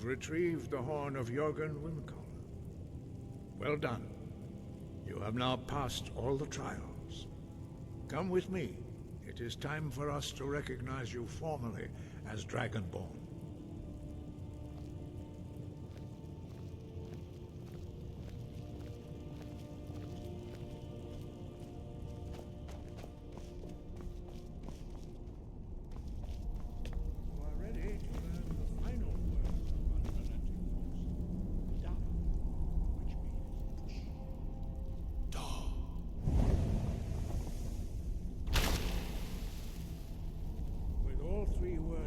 You've retrieved the horn of Jörgen Wimkel. Well done. You have now passed all the trials. Come with me. It is time for us to recognize you formally as Dragonborn.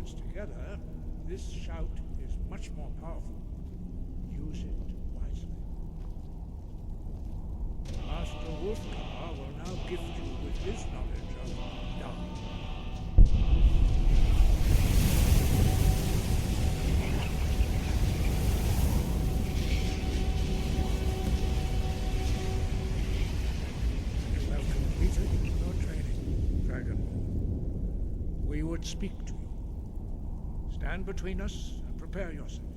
Together, this shout is much more powerful. Use it wisely. Master Wolfgar will now gift you with his knowledge of Dark. You have completed your training, Dragonborn. We would speak to you. Stand between us and prepare yourself.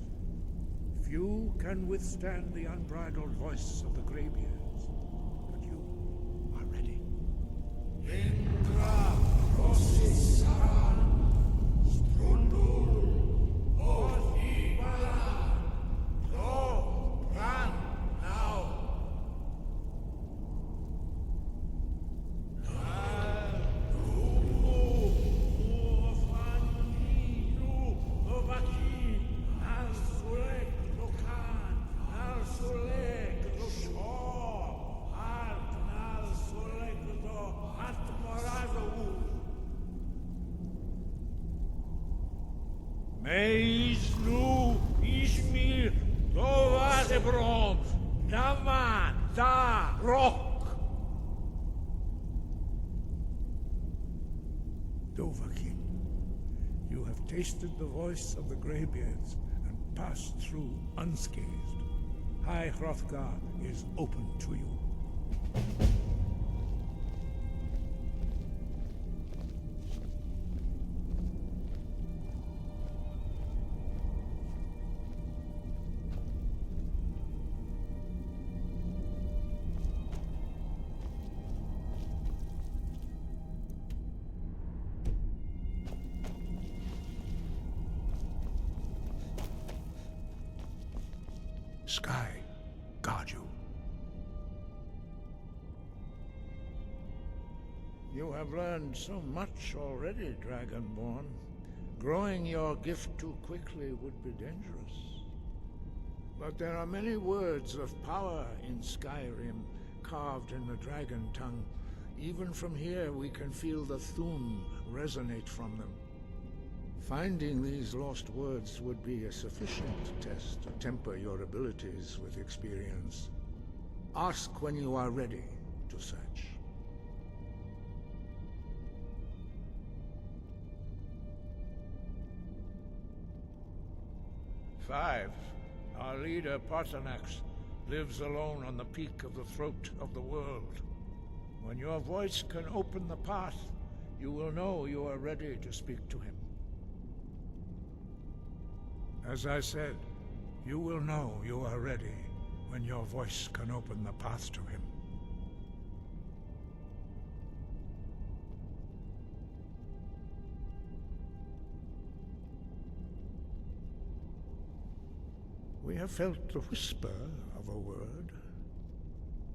Few can withstand the unbridled voice of the Greybeards, but you are ready. Indra, Rossi, Saran, Strundul, Orhibala, Go, Bran, now. Meis nu Ismir Dovadebrom Nama Da Rock. Dovahkiin, you have tasted the voice of the Greybeards and passed through unscathed. High Hrothgar is open to you. Sky guard you. You have learned so much already, Dragonborn. Growing your gift too quickly would be dangerous. But there are many words of power in Skyrim, carved in the dragon tongue. Even from here we can feel the Thum resonate from them. Finding these lost words would be a sufficient test to temper your abilities with experience. Ask when you are ready to search. Five. Our leader, Paarthurnax, lives alone on the peak of the throat of the world. When your voice can open the path, you will know you are ready to speak to him. As I said, you will know you are ready when your voice can open the path to him. We have felt the whisper of a word.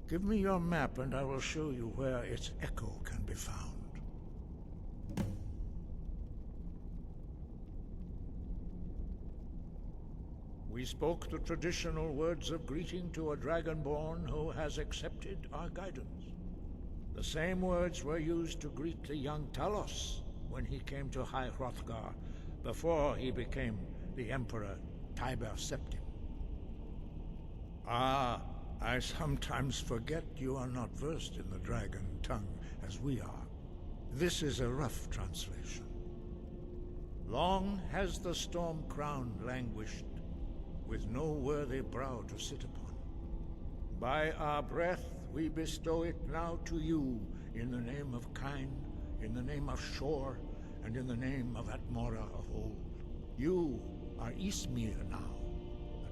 Give me your map and I will show you where its echo can be found. We spoke the traditional words of greeting to a Dragonborn who has accepted our guidance. The same words were used to greet the young Talos when he came to High Hrothgar, before he became the Emperor Tiber Septim. Ah, I sometimes forget you are not versed in the dragon tongue as we are. This is a rough translation. Long has the storm crown languished, with no worthy brow to sit upon. By our breath we bestow it now to you, in the name of Kyne, in the name of Shor, and in the name of Atmora of old. You are Ysmir now,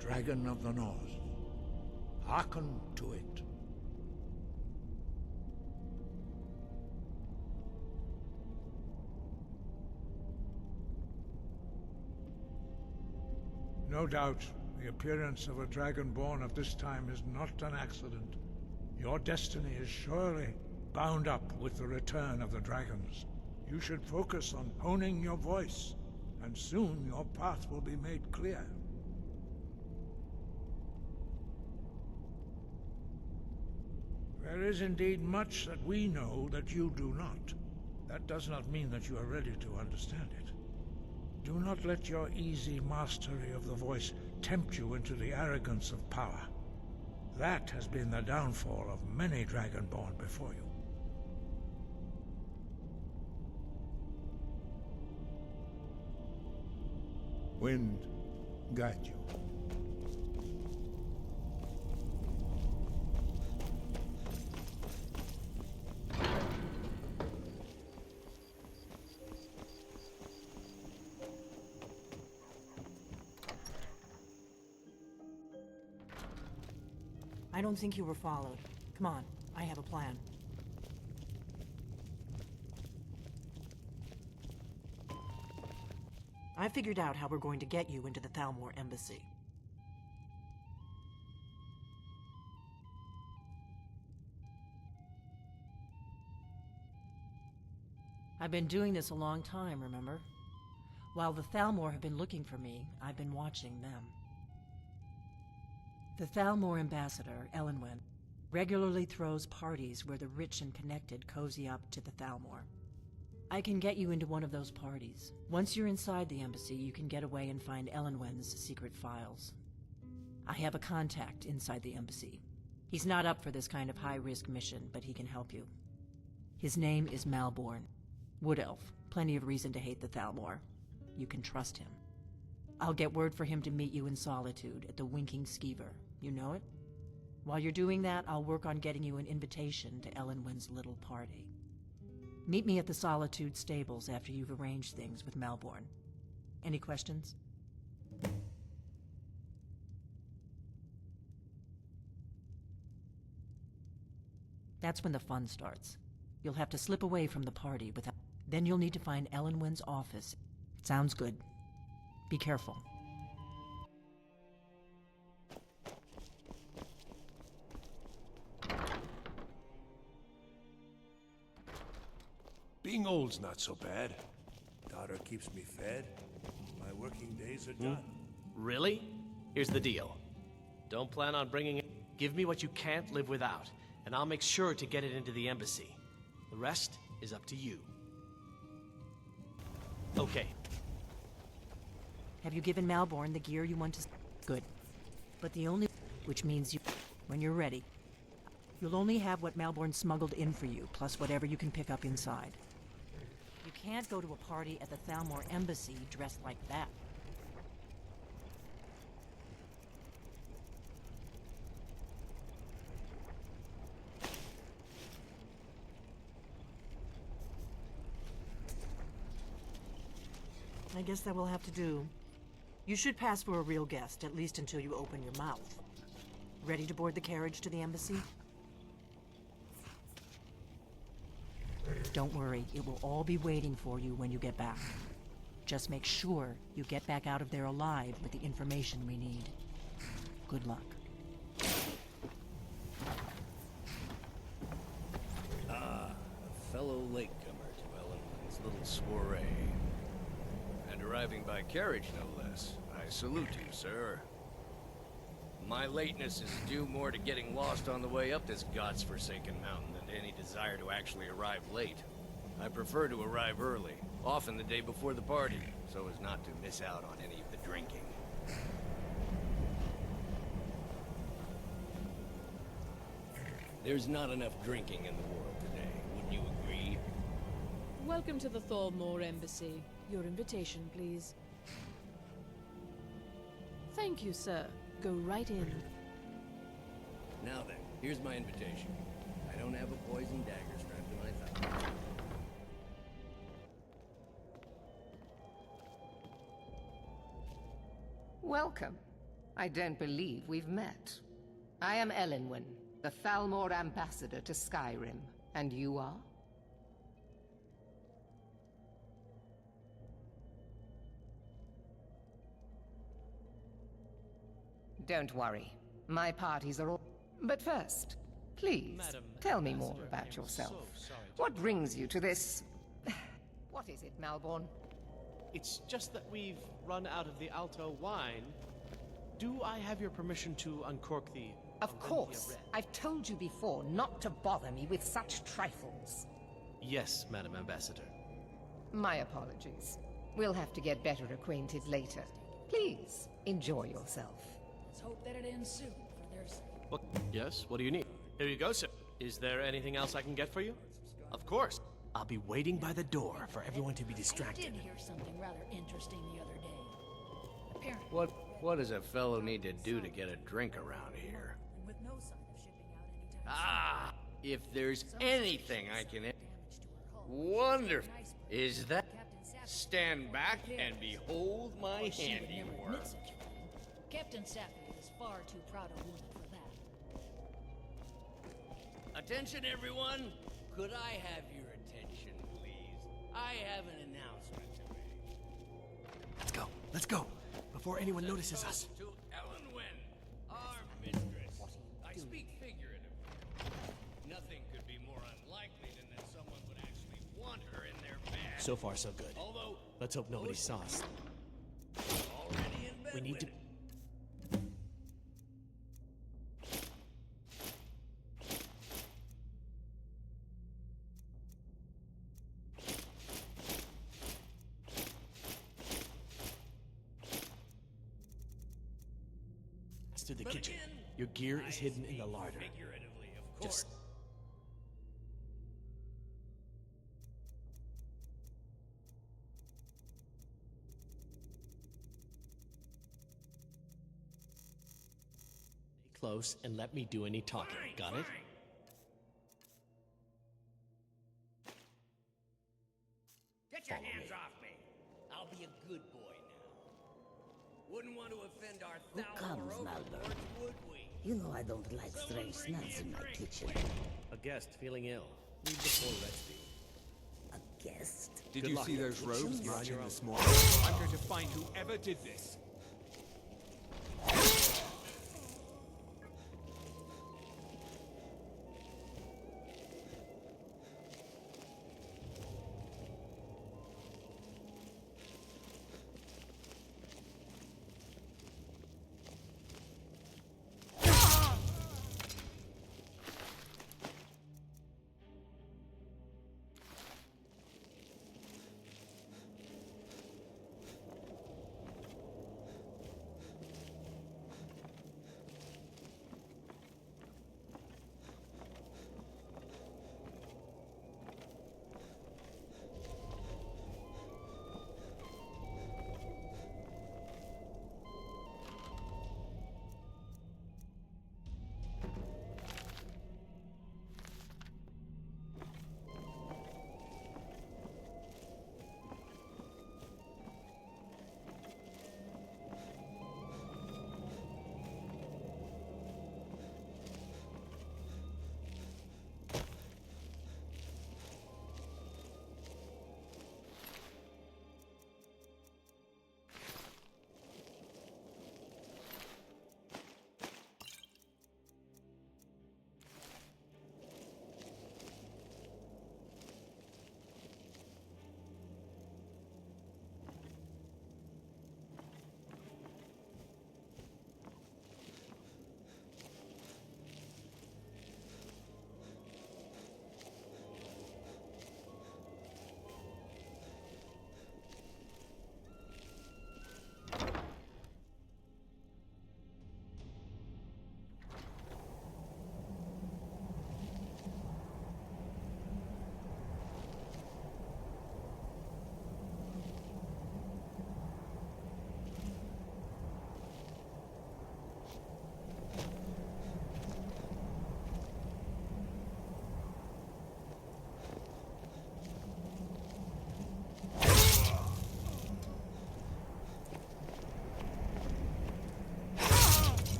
Dragon of the North. Hearken to it. No doubt, the appearance of a Dragonborn of this time is not an accident. Your destiny is surely bound up with the return of the dragons. You should focus on honing your voice, and soon your path will be made clear. There is indeed much that we know that you do not. That does not mean that you are ready to understand it. Do not let your easy mastery of the voice tempt you into the arrogance of power. That has been the downfall of many Dragonborn before you. Wind, guide you. I don't think you were followed. Come on, I have a plan. I figured out how we're going to get you into the Thalmor embassy. I've been doing this a long time, remember? While the Thalmor have been looking for me, I've been watching them. The Thalmor ambassador, Elenwen, regularly throws parties where the rich and connected cozy up to the Thalmor. I can get you into one of those parties. Once you're inside the embassy, you can get away and find Elenwen's secret files. I have a contact inside the embassy. He's not up for this kind of high-risk mission, but he can help you. His name is Malborn. Wood Elf. Plenty of reason to hate the Thalmor. You can trust him. I'll get word for him to meet you in Solitude at the Winking Skeever. You know it? While you're doing that, I'll work on getting you an invitation to Elenwen's little party. Meet me at the Solitude stables after you've arranged things with Malborn. Any questions? That's when the fun starts. You'll have to slip away from the party without... Then you'll need to find Elenwen's office. Sounds good. Be careful. Being old's not so bad. Daughter keeps me fed. My working days are done. Really? Here's the deal. Don't plan on bringing it. Give me what you can't live without, and I'll make sure to get it into the embassy. The rest is up to you. Okay. Have you given Malborn the gear you want to... Good. But the only... Which means you... When you're ready, you'll only have what Malborn smuggled in for you, plus whatever you can pick up inside. You can't go to a party at the Thalmor embassy dressed like that. I guess that will have to do. You should pass for a real guest, at least until you open your mouth. Ready to board the carriage to the embassy? Don't worry, it will all be waiting for you when you get back. Just make sure you get back out of there alive with the information we need. Good luck. Ah, a fellow latecomer to Elenwen's little soiree. And arriving by carriage, no less. I salute you, sir. My lateness is due more to getting lost on the way up this god's-forsaken mountain than to any desire to actually arrive late. I prefer to arrive early, often the day before the party, so as not to miss out on any of the drinking. There's not enough drinking in the world today, wouldn't you agree? Welcome to the Thalmor Embassy. Your invitation, please. Thank you, sir. Go right in. Now then, here's my invitation. I don't have a poison dagger strapped to my thigh. Welcome. I don't believe we've met. I am Elenwen, the Thalmor ambassador to Skyrim. And you are? Don't worry. My parties are all... But first, please, Madam tell me more Ambassador, about I'm yourself. so sorry to What brings you to this... What is it, Malborn? It's just that we've run out of the Alto wine. Do I have your permission to uncork the... Of Orinthia course. Red? I've told you before not to bother me with such trifles. Yes, Madam Ambassador. My apologies. We'll have to get better acquainted later. Please, enjoy yourself. Let's hope that it ends soon, for their sake. What? Yes, what do you need? Here you go, sir. Is there anything else I can get for you? Of course. I'll be waiting by the door for everyone to be I distracted. did hear something rather interesting the other day. Apparently, What does a fellow need to do to get a drink around here? and with no sign of shipping out anytime Ah! If there's soon, anything I can... damage to her hull. Wonderful. An iceberg. Is that... Captain Sappy Stand back and behold my Of course, she would never handiwork. admit such a thing. Captain Sappy is far too proud a woman for that. Attention, everyone! Could I have your attention, please? I have an announcement to make. Let's go, before anyone notices us. To Elenwen, our mistress. I speak figuratively. Nothing could be more unlikely than that someone would actually want her in their bed. So far, so good. Although, Let's hope nobody saw us. already in bed We need with to... it. to the But kitchen. again, Your gear is I hidden in the speak larder. Figuratively, of course. Just... Stay close and let me do any talking. Got it? Get your hands off me! I'll be a good boy now. Wouldn't want to offend our Who Thalmor comes, overlords, Malborn? would we? You know I don't like strange smells in my kitchen. A guest feeling ill. Need before resting. A guest? Did Good you luck. see those robes You're on marching your this own. morning? I'm going to find whoever did this.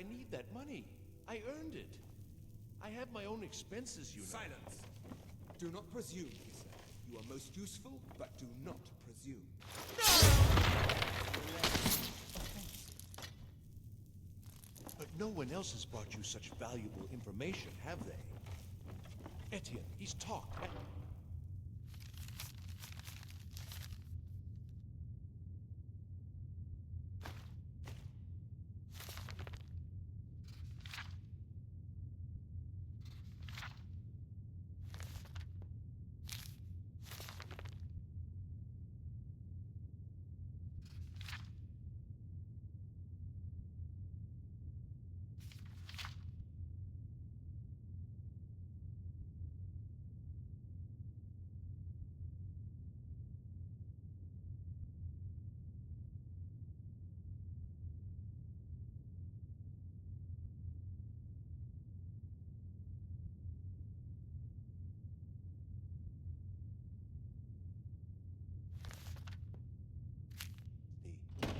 I need that money. I earned it. I have my own expenses, you know. Silence! Do not presume, Kissa. You are most useful, but do not presume. But no one else has brought you such valuable information, have they? Etienne, he's talked.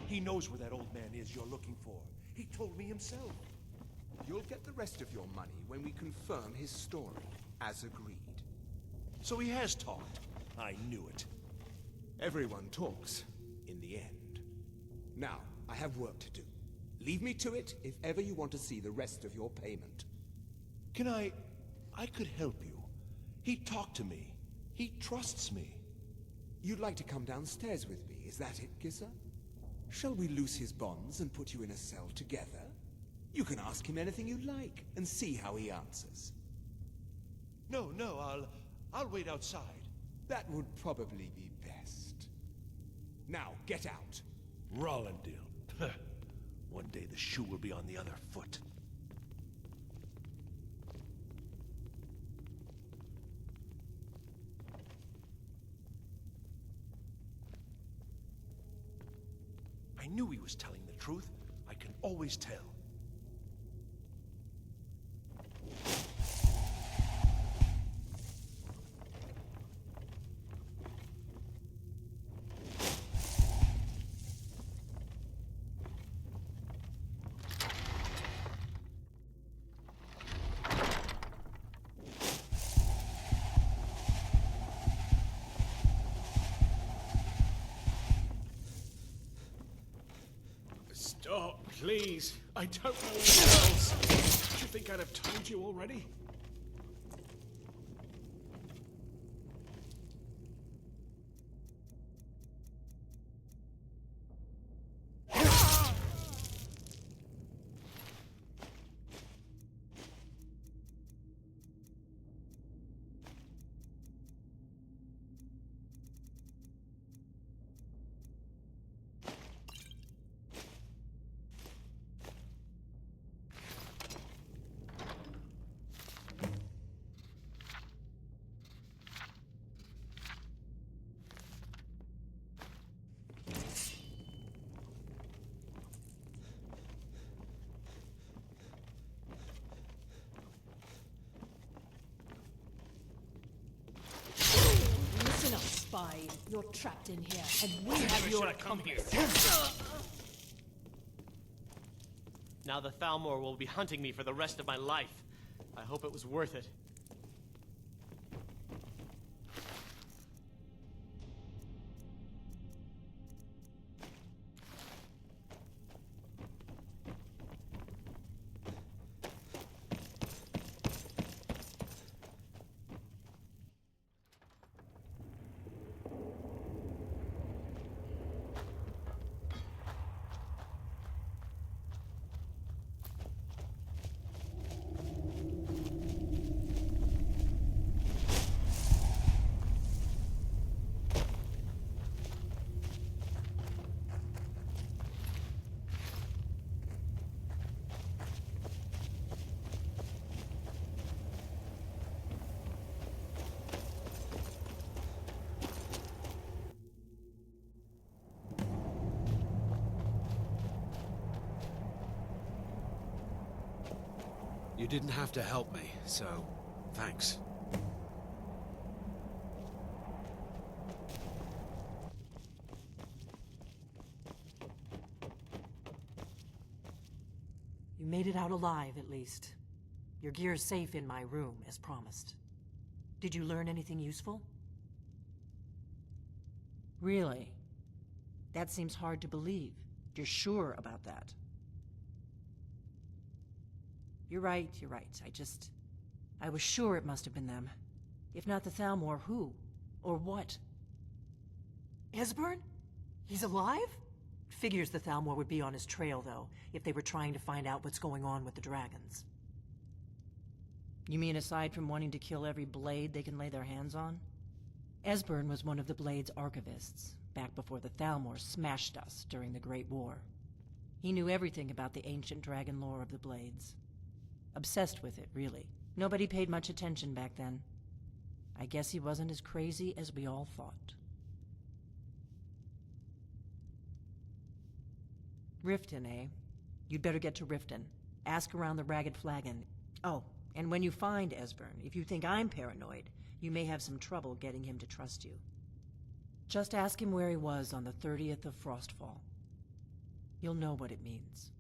He knows where that old man is you're looking for. He told me himself. You'll get the rest of your money when we confirm his story, as agreed. So he has talked. I knew it. Everyone talks, in the end. Now, I have work to do. Leave me to it if ever you want to see the rest of your payment. Can I could help you. He talked to me. He trusts me. You'd like to come downstairs with me, is that it, Kissa? Shall we loose his bonds and put you in a cell together? You can ask him anything you like, and see how he answers. No, I'll wait outside. That would probably be best. Now, get out. Rollendale. One day the shoe will be on the other foot. I knew he was telling the truth. I can always tell. Stop, please. I don't know anyone else. Do you think I'd have told you already? Listen up, spy. You're trapped in here, and we have your compass. Now the Thalmor will be hunting me for the rest of my life. I hope it was worth it. You didn't have to help me, so thanks. You made it out alive, at least. Your gear's safe in my room, as promised. Did you learn anything useful? Really? That seems hard to believe. You're sure about that? You're right. I was sure it must have been them. If not the Thalmor, who? Or what? Esbern? He's alive? Figures the Thalmor would be on his trail, though, if they were trying to find out what's going on with the dragons. You mean aside from wanting to kill every blade they can lay their hands on? Esbern was one of the Blade's archivists, back before the Thalmor smashed us during the Great War. He knew everything about the ancient dragon lore of the Blades. Obsessed with it, really. Nobody paid much attention back then. I guess he wasn't as crazy as we all thought. Riften, eh? You'd better get to Riften. Ask around the Ragged Flagon. Oh, and when you find Esbern, if you think I'm paranoid, you may have some trouble getting him to trust you. Just ask him where he was on the 30th of Frostfall. You'll know what it means.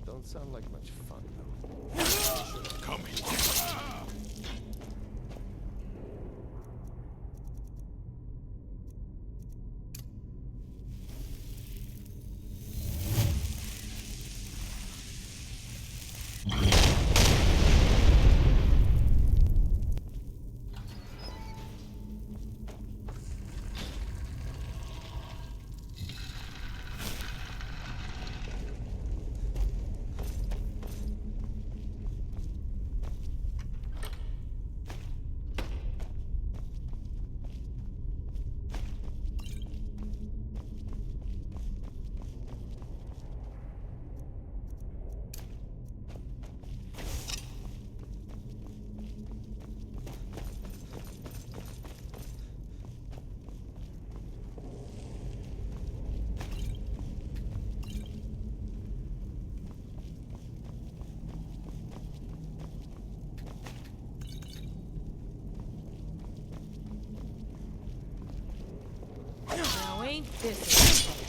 Don't sound like much fun, though. Come here. Now ain't this a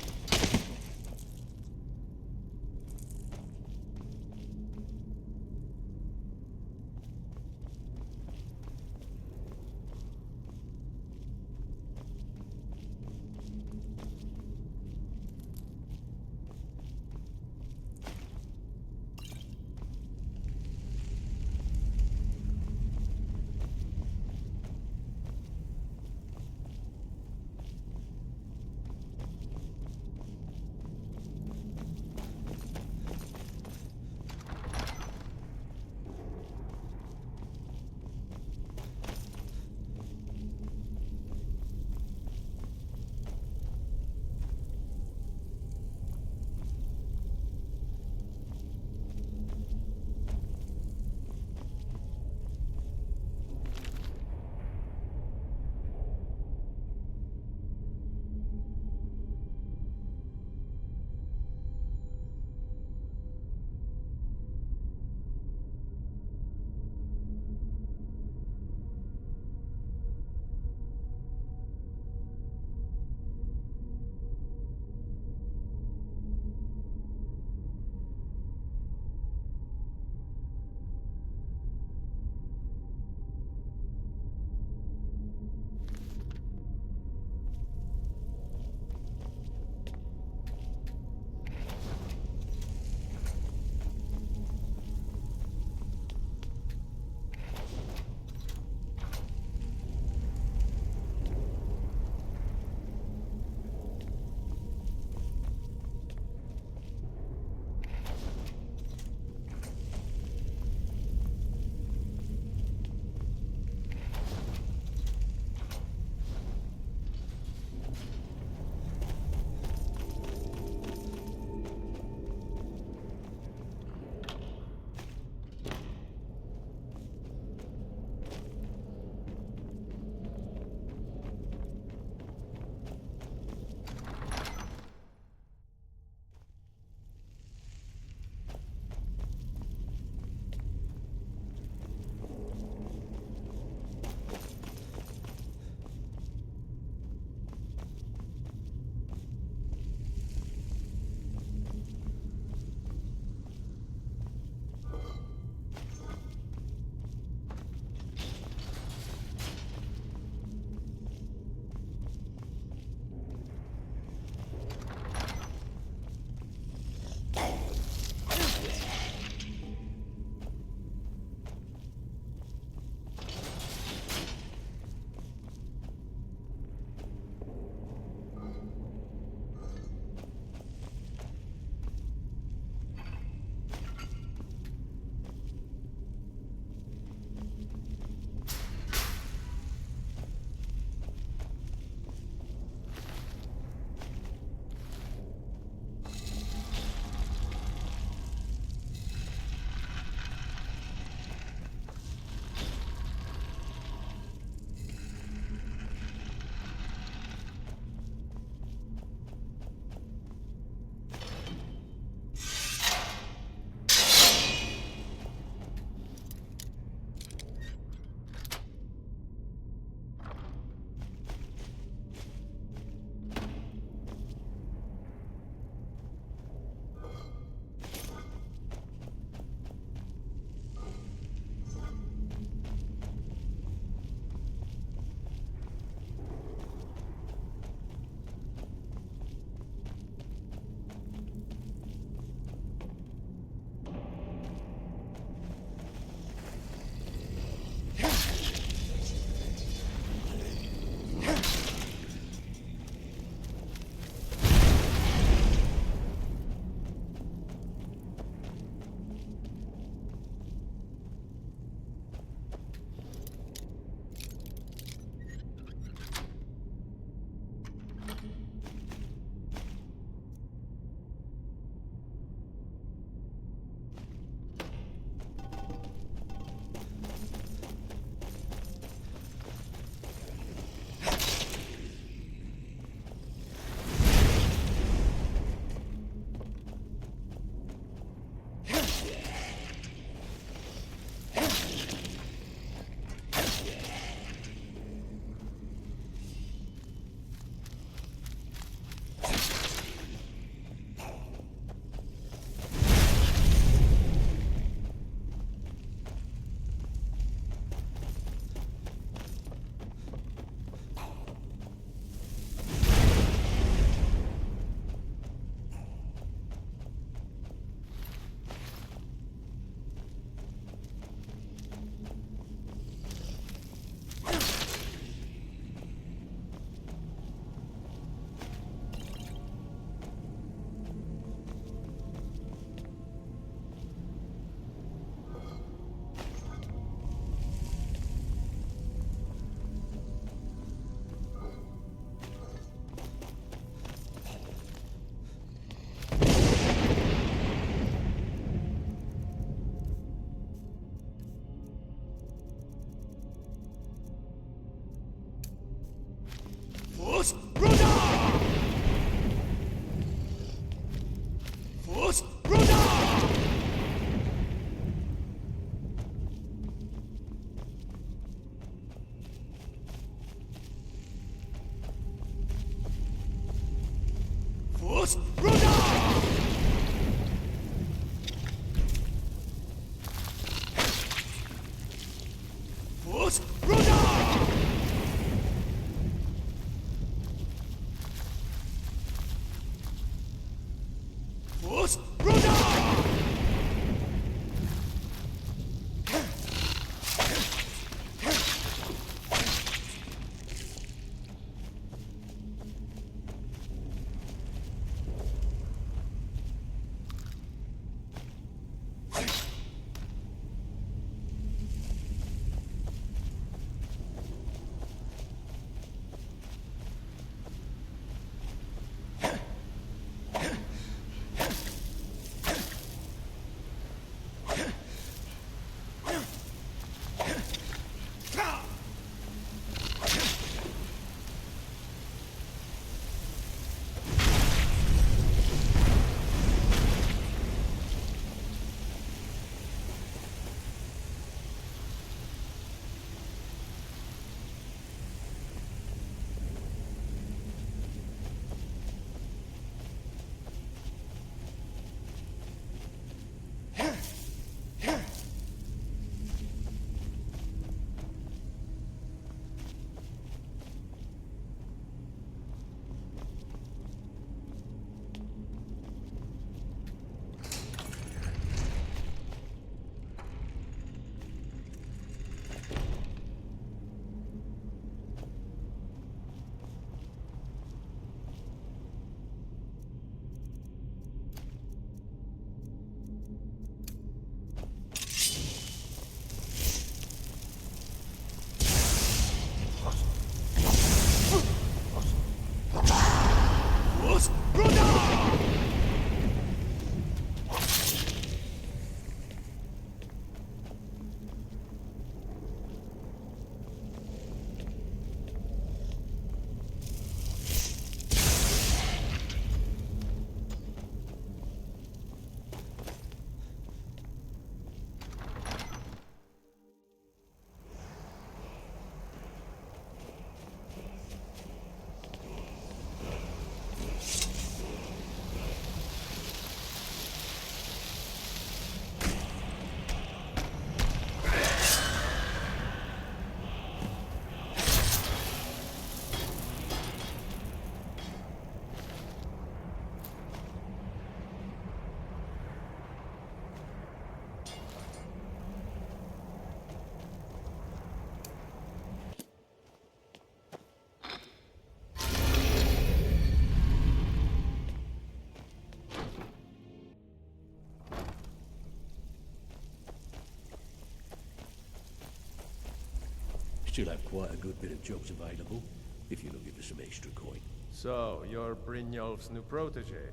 Still have quite a good bit of jobs available, if you're looking for some extra coin. So, you're Brynjolf's new protege.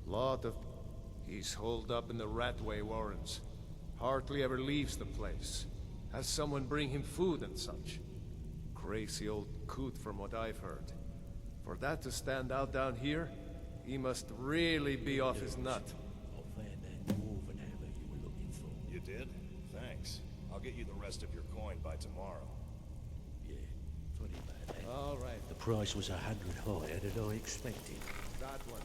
Lot of... He's holed up in the Ratway Warrens. Hardly ever leaves the place. Has someone bring him food and such. Crazy old coot from what I've heard. For that to stand out down here, he must really be off his nut. I found that dwarven hammer you were looking for. You did? Thanks. I'll get you the rest of your coin by tomorrow. Yeah, funny about that. All right. The price was 100 higher than I expected. That one.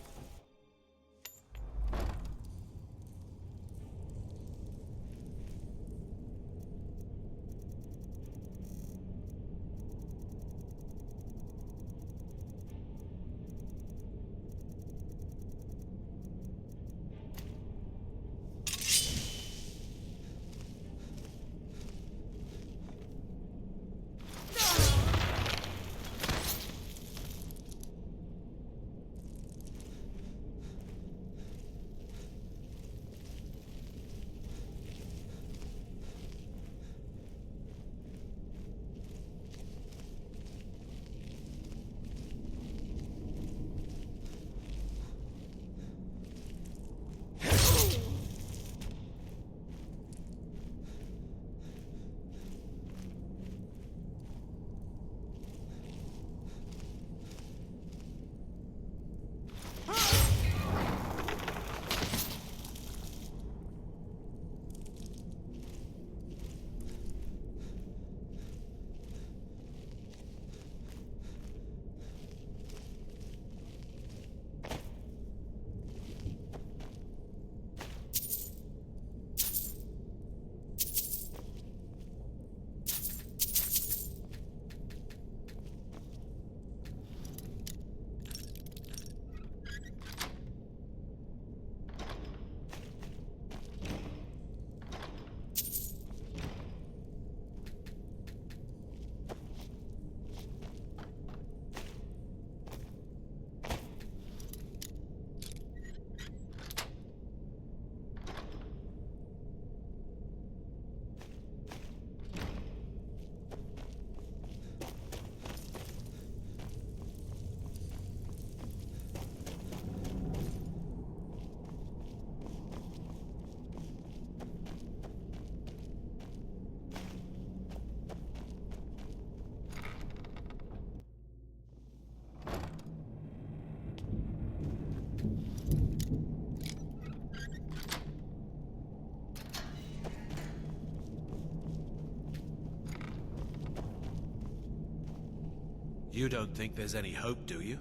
You don't think there's any hope, do you?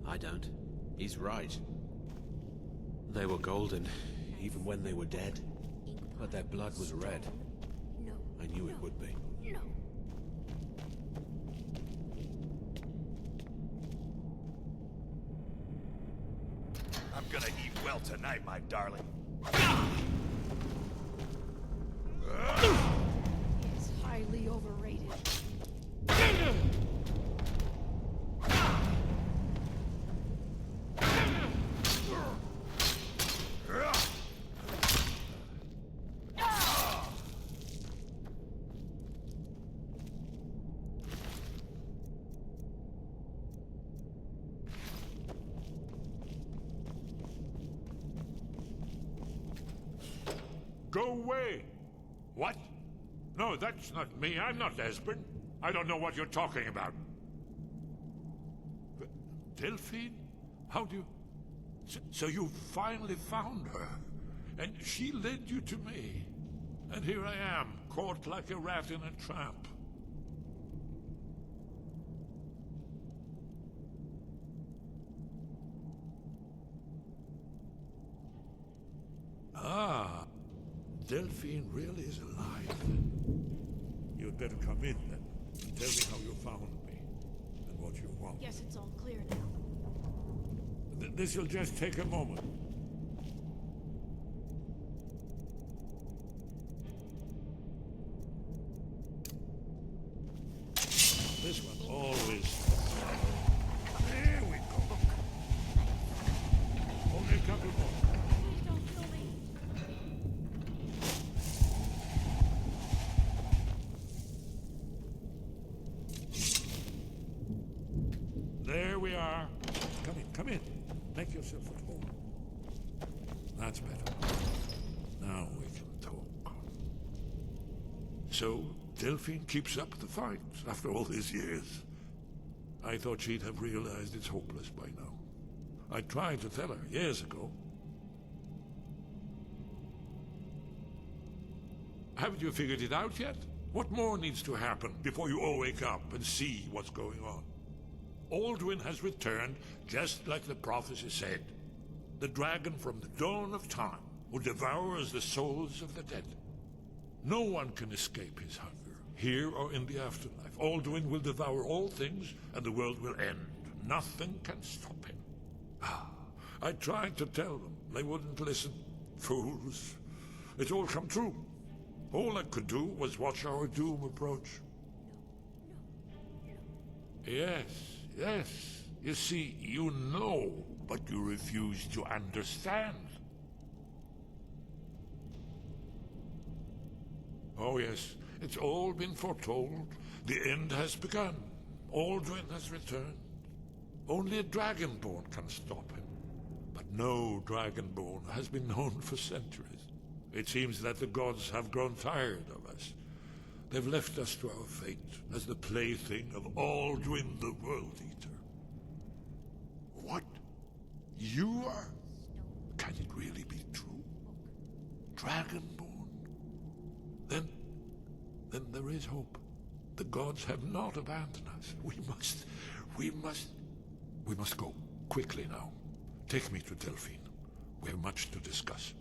I don't. He's right. They were golden, even when they were dead. But their blood was red. I knew it would be. I'm gonna eat well tonight, my darling. It's highly overrated. Go away! What? No, that's not me. I'm not Esbern. I don't know what you're talking about. Delphine? How do you... So you finally found her, and she led you to me. And here I am, caught like a rat in a trap. Ah, Delphine really is alive. You'd better come in then. Tell me how you found me, and what you want. Guess it's all clear now. This'll just take a moment. This one always... There we go. Only a couple more. Please don't kill me. There we are. Come in, come in. Make yourself at home. That's better. Now we can talk. So, Delphine keeps up the fight after all these years. I thought she'd have realized it's hopeless by now. I tried to tell her years ago. Haven't you figured it out yet? What more needs to happen before you all wake up and see what's going on? Alduin has returned, just like the prophecy said. The dragon from the dawn of time who devours the souls of the dead. No one can escape his hunger, here or in the afterlife. Alduin will devour all things, and the world will end. Nothing can stop him. I tried to tell them. They wouldn't listen. Fools. It's all come true. All I could do was watch our doom approach. Yes. Yes, you see, you know, but you refuse to understand. Oh yes, it's all been foretold. The end has begun. Alduin has returned. Only a Dragonborn can stop him. But no Dragonborn has been known for centuries. It seems that the gods have grown tired of us. They've left us to our fate as the plaything of Alduin the World Eater. What? You are? Can it really be true? Dragonborn? Then there is hope. The gods have not abandoned us. We must go. Quickly now. Take me to Delphine. We have much to discuss.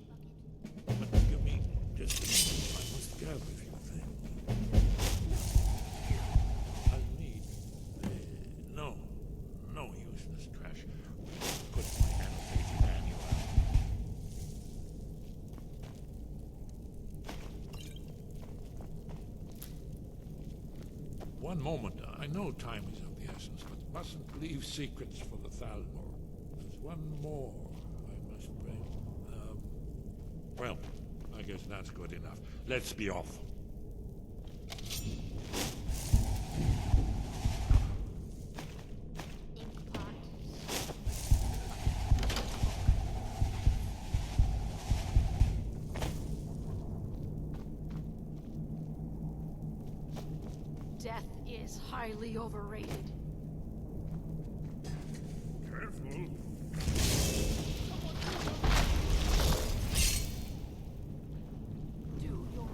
But give me just a minute. I must gather a few things. I'll need... no useless trash. Put my annotated manual out. One moment. I know time is of the essence, but mustn't leave secrets for the Thalmor. There's one more I must bring. Well, I guess that's good enough. Let's be off. Death is highly overrated. Careful. Do your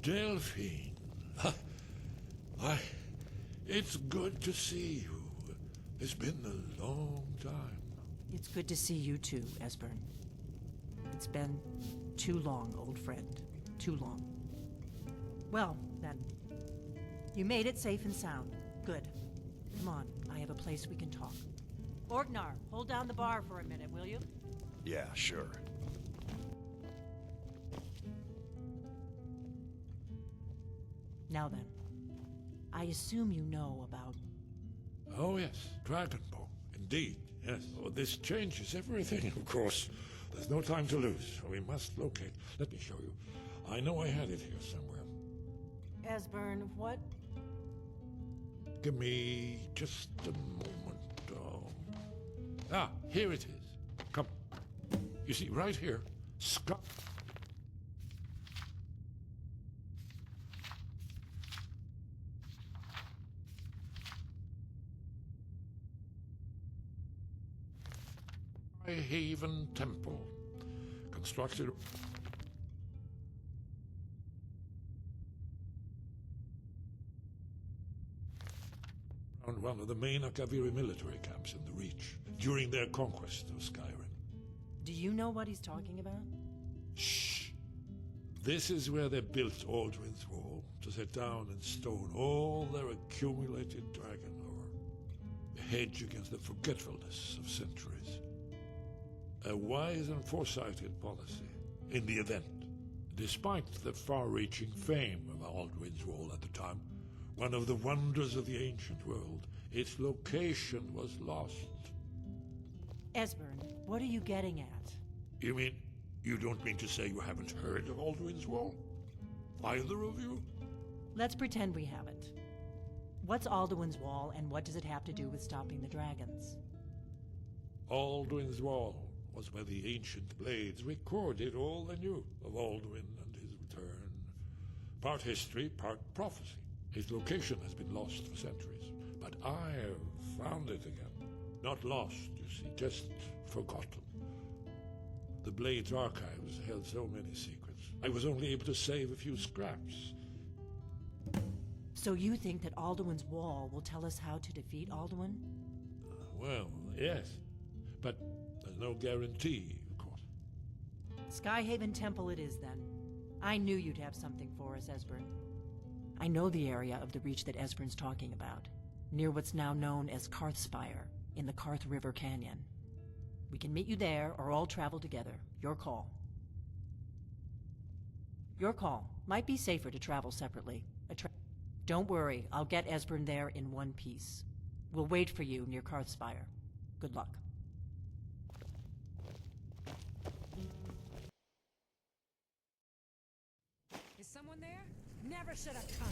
Delphine. It's good to see you. It's been a long time. It's good to see you too, Esbern. It's been too long, old friend. Too long. Well, then. You made it safe and sound. Good. Come on, I have a place we can talk. Orgnar, hold down the bar for a minute, will you? Yeah, sure. Now then, I assume you know about... Oh yes, Dragonborn. Indeed, yes. Oh, this changes everything, of course. There's no time to lose. We must locate. Let me show you. I know I had it here somewhere. Esbern, what? Give me just a moment. Ah, here it is. Come. You see, right here, Scott. Haven Temple, constructed around one of the main Akaviri military camps in the Reach during their conquest of Skyrim. Do you know what he's talking about? Shh! This is where they built Aldrin's Wall to set down in stone all their accumulated dragon lore, a hedge against the forgetfulness of centuries. A wise and foresighted policy in the event. Despite the far-reaching fame of Aldrin's Wall at the time, one of the wonders of the ancient world, its location was lost. Esbern, what are you getting at? You mean, you don't mean to say you haven't heard of Aldrin's Wall? Either of you? Let's pretend we haven't. What's Alduin's Wall, and what does it have to do with stopping the dragons? Aldrin's Wall was where the ancient blades recorded all they knew of Alduin and his return. Part history, part prophecy. His location has been lost for centuries, but I have found it again. Not lost, you see, just forgotten. The Blades archives held so many secrets. I was only able to save a few scraps. So you think that Alduin's Wall will tell us how to defeat Alduin? Well, yes, but there's no guarantee, of course. Skyhaven Temple it is, then. I knew you'd have something for us, Esbern. I know the area of the Reach that Esbern's talking about, near what's now known as Karthspire, in the Karth River Canyon. We can meet you there, or all travel together. Your call. Your call. Might be safer to travel separately. Don't worry, I'll get Esbern there in one piece. We'll wait for you near Karthspire. Good luck. Is someone there? Never should have come.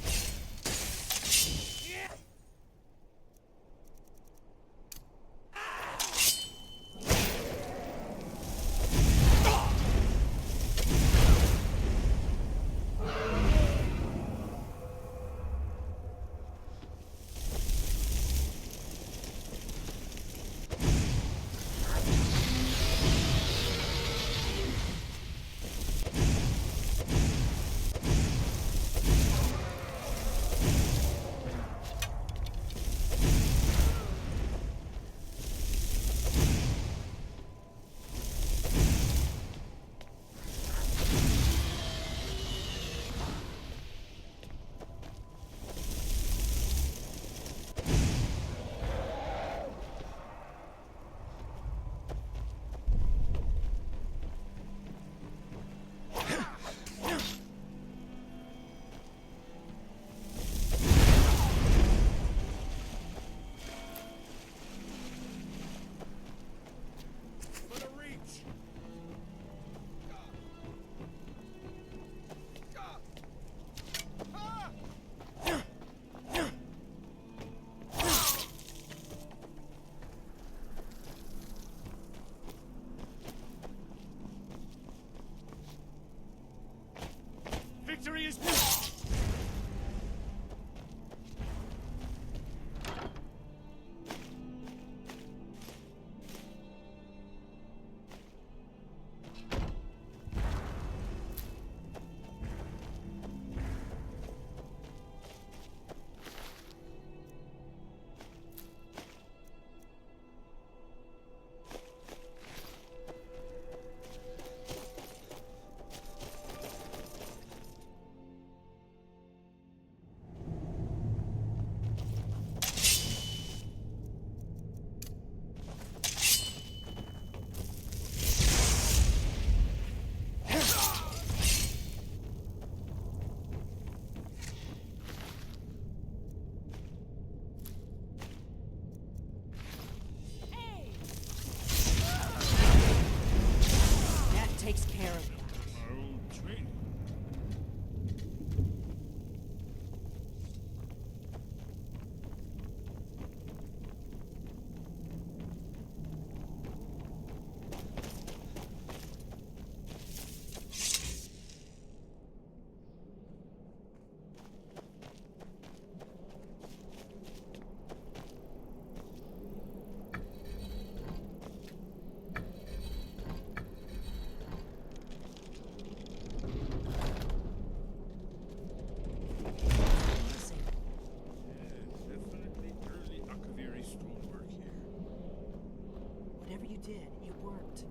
did. It worked.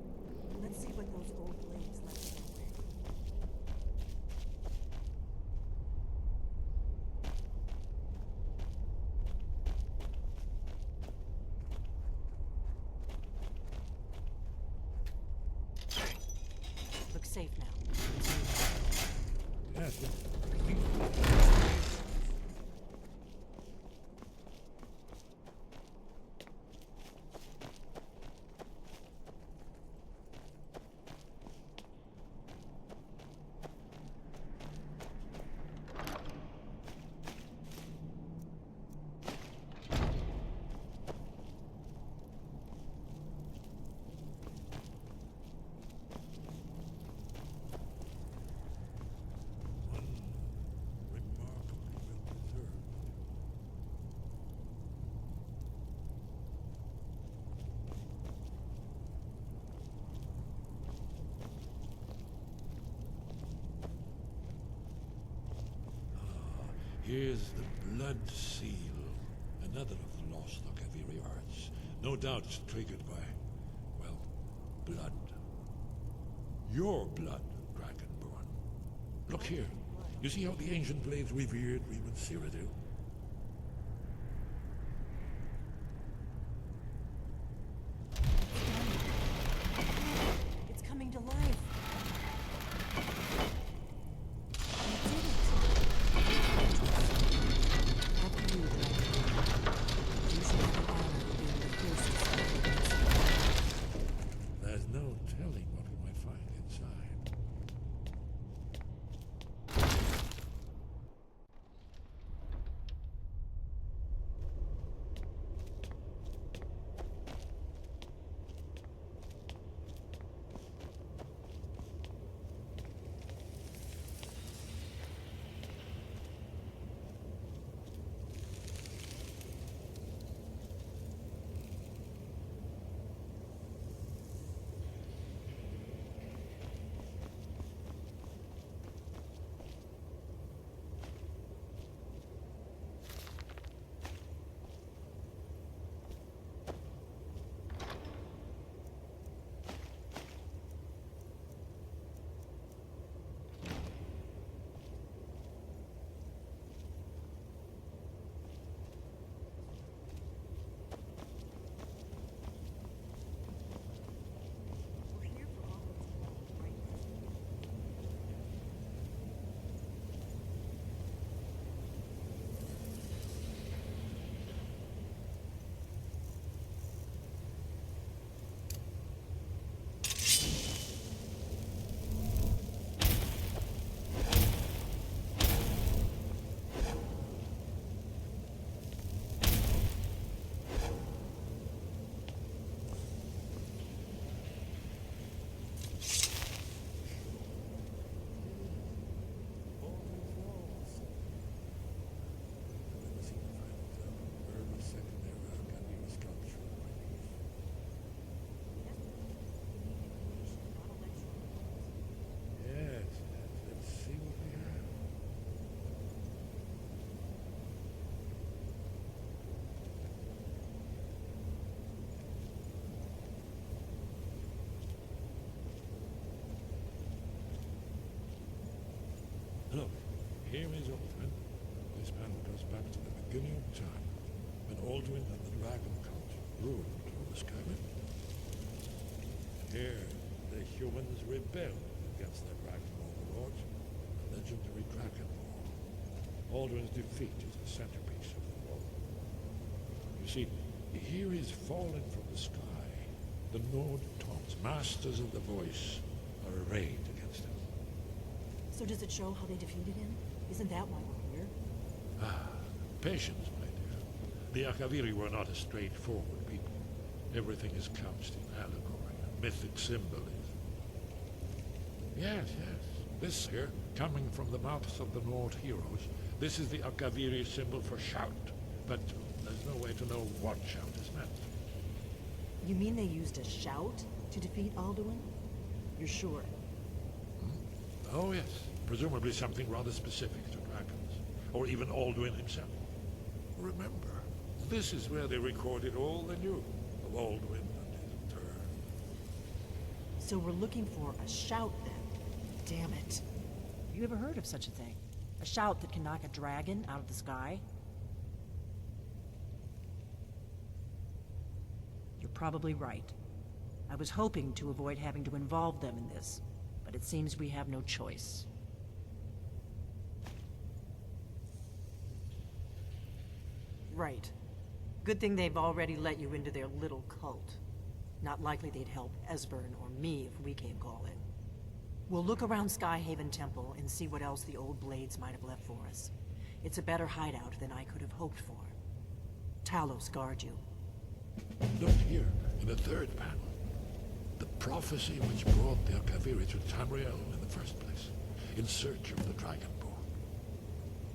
Let's see what those old blades left in the way. Looks safe now. Yes. Here's the blood seal, another of the lost Akaviri arts. No doubt triggered by, well, blood. Your blood, Dragonborn. Look here. You see how the ancient blades revered Reman Cyrodiil? It's coming to life. There's no telling what we might find inside. Look, here is Alduin. This panel goes back to the beginning of time, when Alduin and the Dragon Cult ruled over Skyrim. Here, the humans rebelled against their dragon overlords, the legendary Dragon War. Alduin's defeat is the centerpiece of the war. You see, here is fallen from the sky. The Nord Taunts, masters of the voice, are arrayed against him. So does it show how they defeated him? Isn't that why we're here? Ah, patience, my dear. The Akaviri were not a straightforward people. Everything is couched in allegory and mythic symbolism. Yes, yes. This here, coming from the mouths of the Nord heroes, this is the Akaviri symbol for shout. But there's no way to know what shout is meant. You mean they used a shout to defeat Alduin? You're sure? Oh, yes. Presumably something rather specific to dragons. Or even Alduin himself. Remember, this is where they recorded all they knew of Alduin and his turn. So we're looking for a shout then. Damn it. You ever heard of such a thing? A shout that can knock a dragon out of the sky? You're probably right. I was hoping to avoid having to involve them in this, but it seems we have no choice. Right. Good thing they've already let you into their little cult. Not likely they'd help Esbern or me if we came calling. We'll look around Skyhaven Temple and see what else the old Blades might have left for us. It's a better hideout than I could have hoped for. Talos guard you. Look here, in the third panel. The prophecy which brought the Akaviri to Tamriel in the first place, in search of the Dragonborn.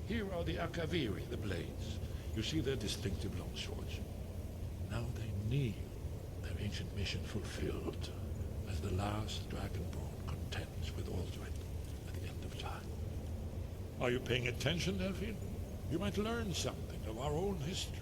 Here are the Akaviri, the Blades. You see their distinctive long swords. Now they need their ancient mission fulfilled, as the last Dragonborn contends with Alduin at the end of time. Are you paying attention, Delphine? You might learn something of our own history.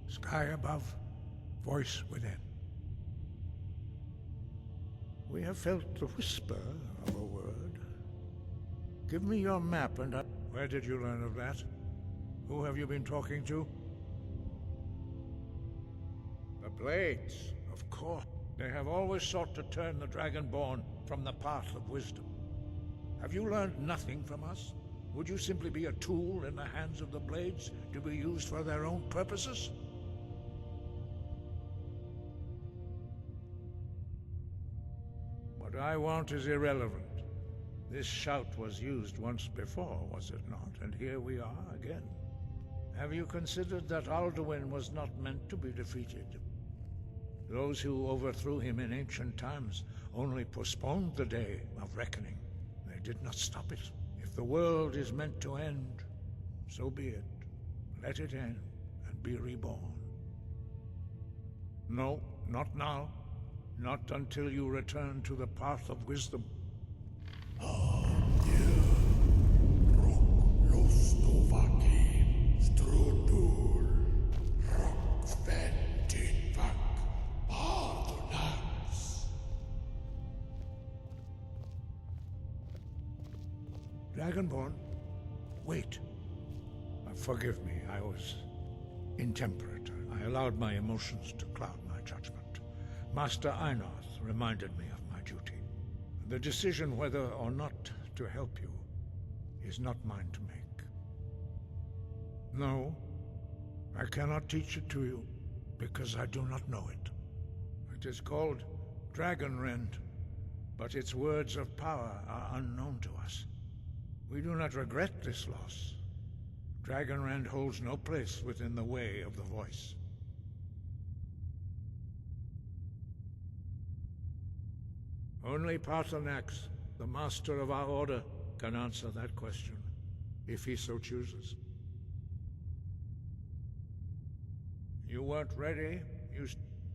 Sky above, voice within. We have felt the whisper of a word. Give me your map and I... Where did you learn of that? Who have you been talking to? The Blades, of course. They have always sought to turn the Dragonborn from the path of wisdom. Have you learned nothing from us? Would you simply be a tool in the hands of the Blades to be used for their own purposes? What I want is irrelevant. This shout was used once before, was it not? And here we are again. Have you considered that Alduin was not meant to be defeated? Those who overthrew him in ancient times only postponed the day of reckoning. They did not stop it. If the world is meant to end, so be it. Let it end and be reborn. No, not now. Not until you return to the path of wisdom. Dragonborn, wait. Forgive me, I was intemperate. I allowed my emotions to cloud my judgment. Master Einarth reminded me of my duty. The decision whether or not to help you is not mine to make. No, I cannot teach it to you because I do not know it. It is called Dragonrend, but its words of power are unknown to us. We do not regret this loss. Dragonrend holds no place within the way of the voice. Only Paarthurnax, the master of our order, can answer that question. if he so chooses. You weren't ready,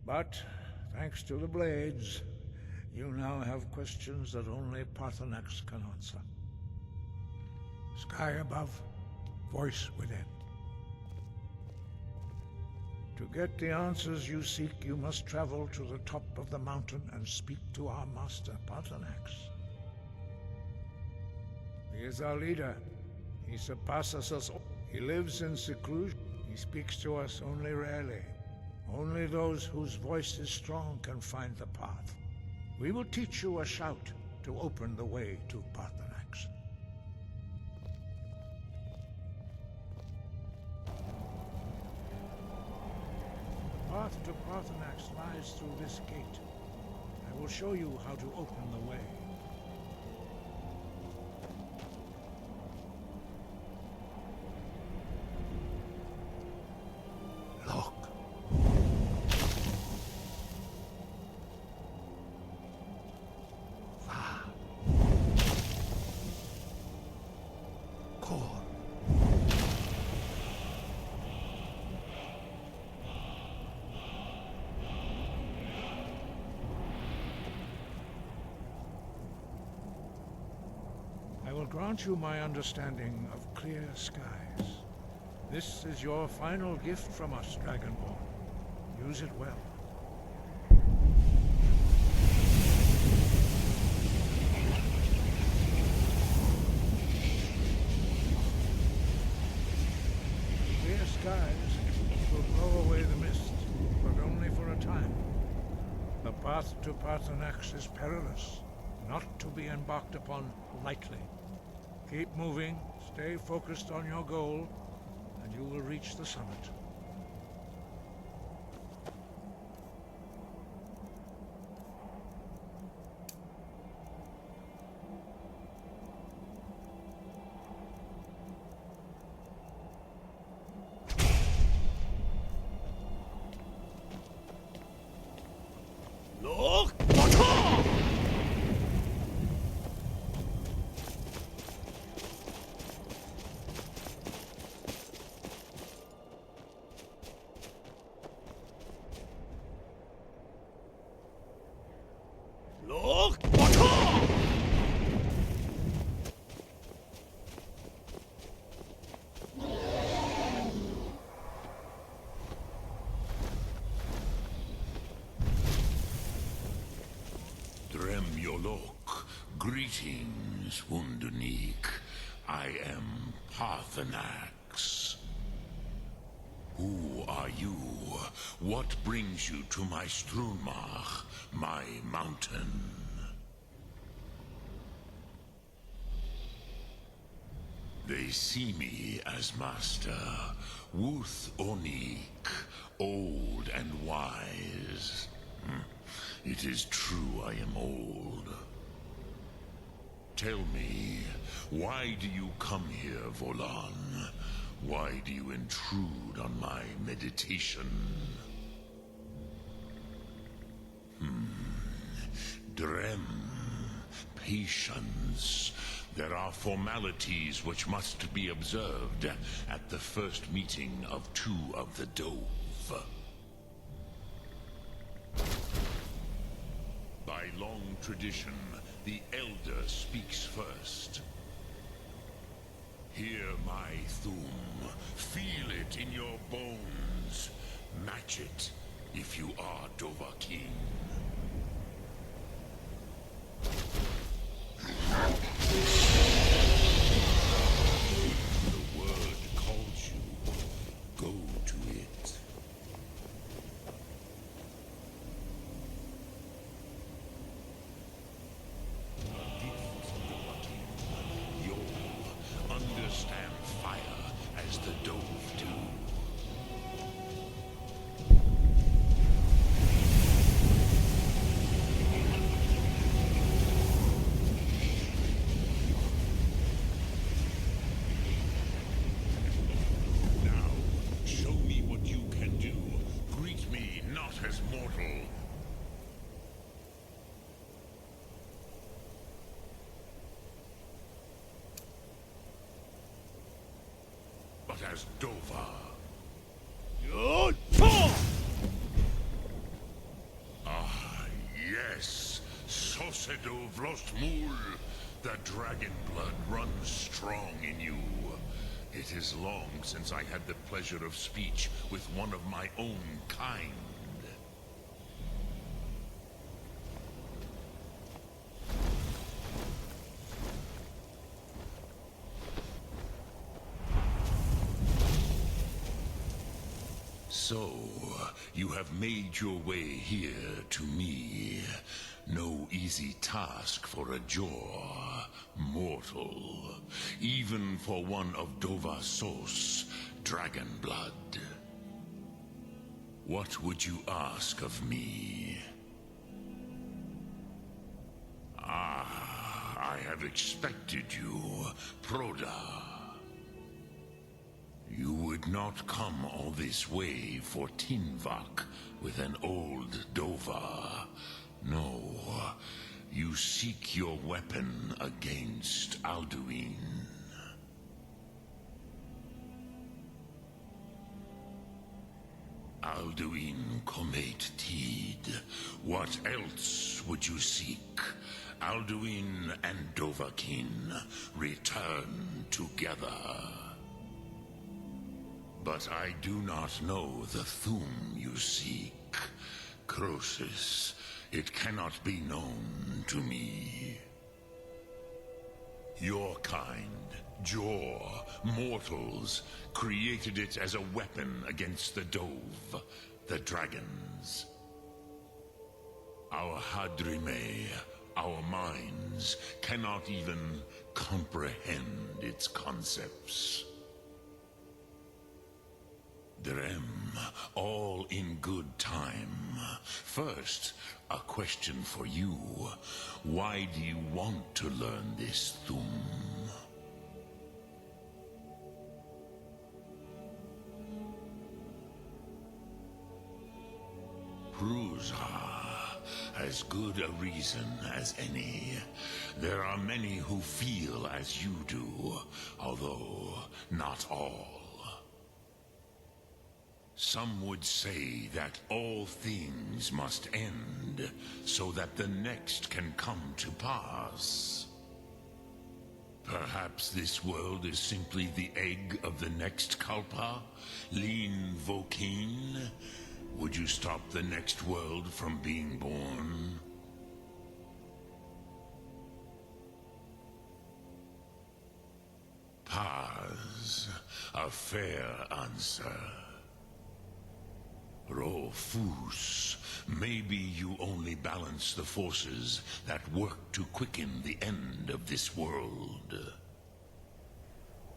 but thanks to the blades, you now have questions that only Parthenax can answer. Sky above, voice within. To get the answers you seek, you must travel to the top of the mountain and speak to our master, Parthenax. He is our leader. He surpasses us all. He lives in seclusion. He speaks to us only rarely. Only those whose voice is strong can find the path. We will teach you a shout to open the way to Parthenax. The path to Parthenax lies through this gate. I will show you how to open the way. Look. I will grant you my understanding of clear skies. This is your final gift from us, Dragonborn. Use it well. Clear skies will blow away the mist, but only for a time. The path to Parthenax is perilous, not to be embarked upon lightly. Keep moving, stay focused on your goal, and you will reach the summit. Look! Greetings, Wunderneek. I am Parthenax. Who are you? What brings you to my Strunmach, my mountain? They see me as master, Wuth Onik, old and wise. It is true I am old. Tell me, why do you come here, Volan? Why do you intrude on my meditation? Drem. Patience. There are formalities which must be observed at the first meeting of two of the Dove. By long tradition, the Elder speaks first. Hear my Thum. Feel it in your bones. Match it if you are Dovahkiin. The word calls you. Go to it. You'll understand fire as the Dove do. as Dova. Ah, yes. Sosedo Vlostmul. The dragon blood runs strong in you. It is long since I had the pleasure of speech with one of my own kind. So, you have made your way here to me. No easy task for a Jor, mortal. Even for one of Dovasos, dragon blood. What would you ask of me? Ah, I have expected you, Proda. You would not come all this way for Tinvak with an old Dova. No, you seek your weapon against Alduin. Alduin Comate Tid. What else would you seek? Alduin and Dovahkiin return together. But I do not know the Thum you seek. Croesus, it cannot be known to me. Your kind, Jor, mortals, created it as a weapon against the Dove, the dragons. Our Hadrime, our minds, cannot even comprehend its concepts. Drem, all in good time. First, a question for you. Why do you want to learn this Thum? Prusa, as good a reason as any. There are many who feel as you do, although not all. Some would say that all things must end, so that the next can come to pass. Perhaps this world is simply the egg of the next Kalpa? Lean Vokin? Would you stop the next world from being born? Paz, a fair answer. Rofus, maybe you only balance the forces that work to quicken the end of this world.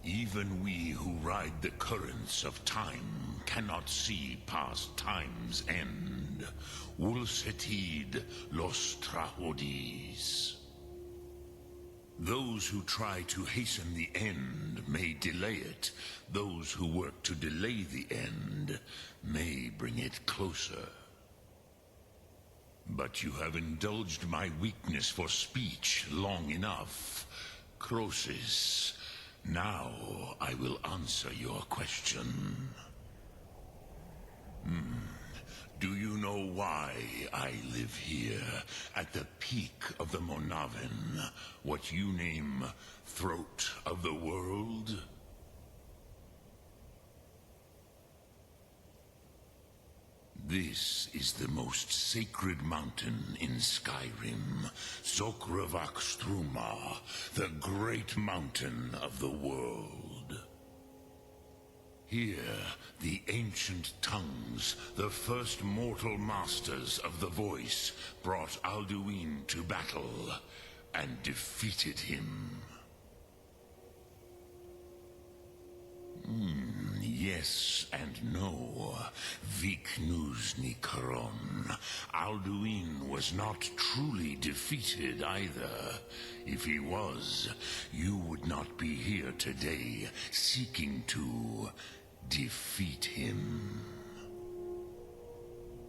Even we who ride the currents of time cannot see past time's end. Ulsetid los trahodis. Those who try to hasten the end may delay it. Those who work to delay the end may bring it closer. But you have indulged my weakness for speech long enough. Croesus, now I will answer your question. Do you know why I live here, at the peak of the Monavin, what you name Throat of the World? This is the most sacred mountain in Skyrim, Zokravak Struma, the great mountain of the world. Here, the ancient tongues, the first mortal masters of the voice, brought Alduin to battle and defeated him. Yes and no. Viknuzny Karon. Alduin was not truly defeated either. If he was, you would not be here today, seeking to defeat him.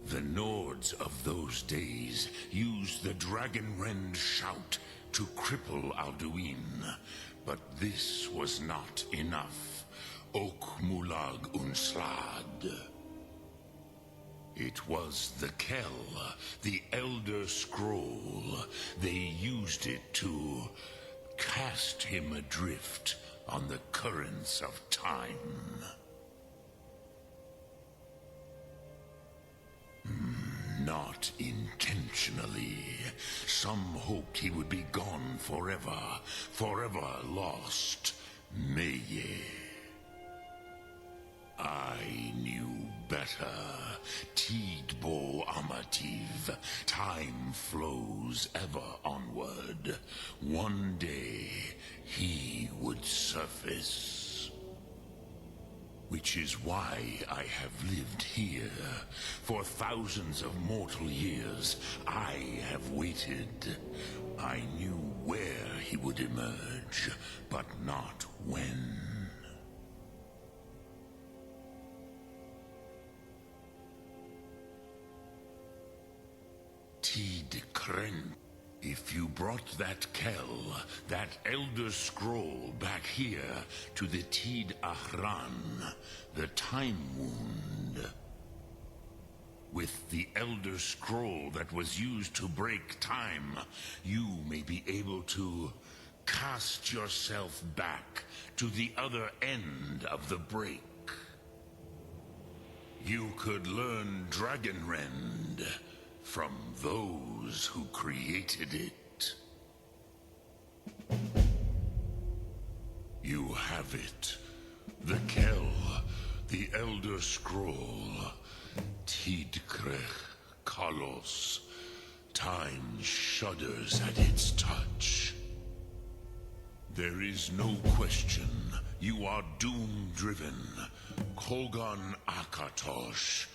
The Nords of those days used the Dragonrend shout to cripple Alduin, but this was not enough. Ok Mulag Unslad. It was the Kell, the Elder Scroll. They used it to cast him adrift on the currents of time. Not intentionally. Some hoped he would be gone forever, forever lost. Meye. I knew better. Tidbo Amativ. Time flows ever onward. One day, he would surface. Which is why I have lived here. For thousands of mortal years, I have waited. I knew where he would emerge, but not when. Tid Kren. If you brought that Kell, that Elder Scroll back here to the Tid Ahran, the Time Wound, with the Elder Scroll that was used to break time, you may be able to cast yourself back to the other end of the break. You could learn Dragonrend from those who created it. You have it. The Kell, the Elder Scroll, Tidkrech Kalos. Time shudders at its touch. There is no question. You are doom-driven. Kogan Akatosh.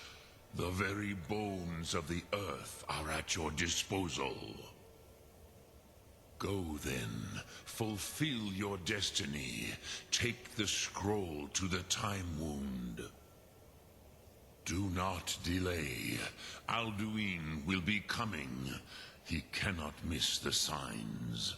The very bones of the earth are at your disposal. Go then, fulfill your destiny. Take the scroll to the Time Wound. Do not delay. Alduin will be coming. He cannot miss the signs.